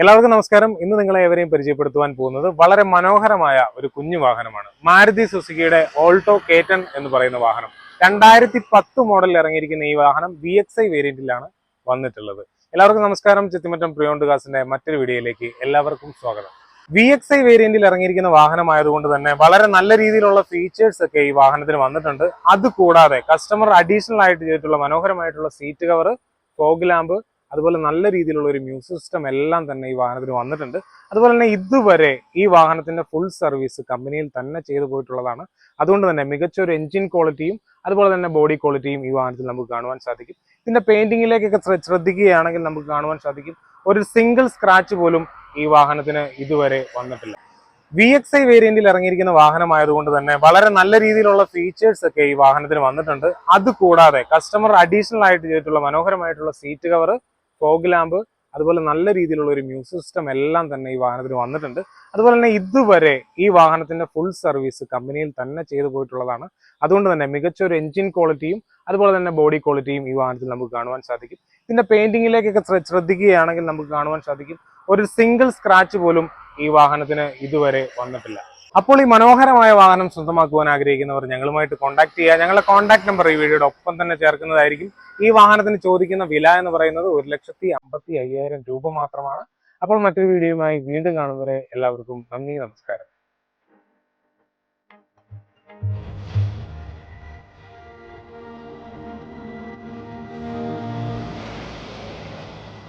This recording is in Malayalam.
എല്ലാവർക്കും നമസ്കാരം. ഇന്ന് നിങ്ങളെ ഏവരെയും പരിചയപ്പെടുത്തുവാൻ പോകുന്നത് വളരെ മനോഹരമായ ഒരു കുഞ്ഞു വാഹനമാണ്. മാരുതി സുസുക്കിയുടെ ഓൾട്ടോ K10 എന്ന് പറയുന്ന വാഹനം. 2010 മോഡലിൽ ഇറങ്ങിയിരിക്കുന്ന ഈ വാഹനം VXI വേരിയന്റിലാണ് വന്നിട്ടുള്ളത്. എല്ലാവർക്കും നമസ്കാരം. ചെത്തിമറ്റം പ്രിയോണ്ട് കാസിന്റെ മറ്റൊരു വീഡിയോയിലേക്ക് എല്ലാവർക്കും സ്വാഗതം. VXI വേരിയന്റിൽ ഇറങ്ങിയിരിക്കുന്ന വാഹനമായതുകൊണ്ട് തന്നെ വളരെ നല്ല രീതിയിലുള്ള ഫീച്ചേഴ്സ് ഒക്കെ ഈ വാഹനത്തിന് വന്നിട്ടുണ്ട്. അതുകൂടാതെ കസ്റ്റമർ അഡീഷണൽ ആയിട്ട് ചെയ്തിട്ടുള്ള മനോഹരമായിട്ടുള്ള സീറ്റ് കവർ, ഫോഗ് ലാമ്പ്, അതുപോലെ നല്ല രീതിയിലുള്ള ഒരു മ്യൂസിക് സിസ്റ്റം എല്ലാം തന്നെ ഈ വാഹനത്തിന് വന്നിട്ടുണ്ട്. അതുപോലെ തന്നെ ഇതുവരെ ഈ വാഹനത്തിന്റെ ഫുൾ സർവീസ് കമ്പനിയിൽ തന്നെ ചെയ്തു പോയിട്ടുള്ളതാണ്. അതുകൊണ്ട് തന്നെ മികച്ച ഒരു എഞ്ചിൻ ക്വാളിറ്റിയും അതുപോലെ തന്നെ ബോഡി ക്വാളിറ്റിയും ഈ വാഹനത്തിൽ നമുക്ക് കാണുവാൻ സാധിക്കും. ഇതിന്റെ പെയിന്റിങ്ങിലേക്കൊക്കെ ശ്രദ്ധിക്കുകയാണെങ്കിൽ നമുക്ക് കാണുവാൻ സാധിക്കും ഒരു സിംഗിൾ സ്ക്രാച്ച് പോലും ഈ വാഹനത്തിന് ഇതുവരെ വന്നിട്ടില്ല. VXI വേരിയന്റിൽ ഇറങ്ങിയിരിക്കുന്ന വാഹനമായതുകൊണ്ട് തന്നെ വളരെ നല്ല രീതിയിലുള്ള ഫീച്ചേഴ്സ് ഒക്കെ ഈ വാഹനത്തിന് വന്നിട്ടുണ്ട്. അതുകൂടാതെ കസ്റ്റമർ അഡീഷണൽ ആയിട്ട് ചെയ്തിട്ടുള്ള മനോഹരമായിട്ടുള്ള സീറ്റ് കവർ, ഫോഗ് ലാമ്പ്, അതുപോലെ നല്ല രീതിയിലുള്ള ഒരു മ്യൂസിക് സിസ്റ്റം എല്ലാം തന്നെ ഈ വാഹനത്തിന് വന്നിട്ടുണ്ട്. അതുപോലെ തന്നെ ഇതുവരെ ഈ വാഹനത്തിന്റെ ഫുൾ സർവീസ് കമ്പനിയിൽ തന്നെ ചെയ്തു പോയിട്ടുള്ളതാണ്. അതുകൊണ്ട് തന്നെ മികച്ച ഒരു എഞ്ചിൻ ക്വാളിറ്റിയും അതുപോലെ തന്നെ ബോഡി ക്വാളിറ്റിയും ഈ വാഹനത്തിൽ നമുക്ക് കാണുവാൻ സാധിക്കും. ഇതിന്റെ പെയിന്റിങ്ങിലേക്കൊക്കെ ശ്രദ്ധിക്കുകയാണെങ്കിൽ നമുക്ക് കാണുവാൻ സാധിക്കും ഒരു സിംഗിൾ സ്ക്രാച്ച് പോലും ഈ വാഹനത്തിന് ഇതുവരെ വന്നിട്ടില്ല. അപ്പോൾ ഈ മനോഹരമായ വാഹനം സ്വന്തമാക്കുവാൻ ആഗ്രഹിക്കുന്നവർ ഞങ്ങളുമായിട്ട് കോൺടാക്ട് ചെയ്യുക. ഞങ്ങളുടെ കോൺടാക്ട് നമ്പർ ഈ വീഡിയോയുടെ ഒപ്പം തന്നെ ചേർക്കുന്നതായിരിക്കും. ഈ വാഹനത്തിന് ചോദിക്കുന്ന വില എന്ന് പറയുന്നത് 1,55,000 രൂപ മാത്രമാണ്. അപ്പോൾ മറ്റൊരു വീഡിയോയുമായി വീണ്ടും കാണുന്നവരെ എല്ലാവർക്കും നന്ദി, നമസ്കാരം.